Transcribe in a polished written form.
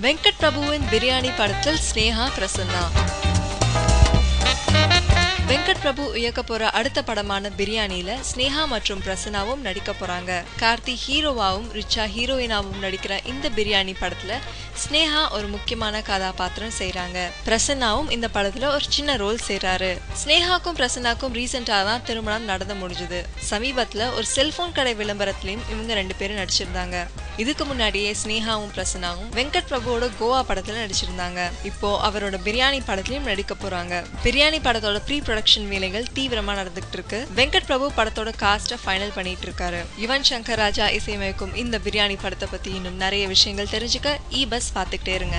வெங்கட் பிரபுவின் பிரியாணி படத்தில் ஸ்னேகா பிரசன்னா. வெங்கட் பிரபு இயக்க போற அடுத்த படமான பிரியாணில ஸ்னேகா மற்றும் பிரசன்னாவும் நடிக்க போறாங்க. கார்த்தி ஹீரோவாவும் ரிச்சா ஹீரோயினாவும் நடிக்கிற இந்த பிரியாணி படத்துல ஸ்னேகா ஒரு முக்கியமான கதாபாத்திரம் செய்யறாங்க. பிரசன்னாவும் இந்த படத்துல ஒரு சின்ன ரோல் செய்யறாரு. ஸ்னேகாக்கும் பிரசன்னாக்கும் ரீசெண்டா தான் திருமணம் நடந்து முடிஞ்சது. சமீபத்துல ஒரு செல்போன் கடை விளம்பரத்திலயும் இவங்க 2 பேரும் நடிச்சிருந்தாங்க. இதுக்கு முன்னாடியே ஸ்னேகாவும் பிரசன்னாவும் வெங்கட் பிரபுவோட கோவா படத்துல நடிச்சிருந்தாங்க. இப்போ அவரோட பிரியாணி படத்திலயும் நடிக்க போறாங்க. பிரியாணி படத்தோட ப்ரீ ப்ரொடக்ஷன் வேலைகள் தீவிரமா நடந்துட்டு இருக்கு. வெங்கட் பிரபு படத்தோட காஸ்ட ஃபைனல் பண்ணிட்டு இருக்காரு. யுவன் சங்கர் ராஜா இசையமைக்கும் இந்த பிரியாணி படத்தை பத்தி இன்னும் நிறைய விஷயங்கள் தெரிஞ்சுக்க இ பஸ் பாத்துக்கிட்டே இருங்க.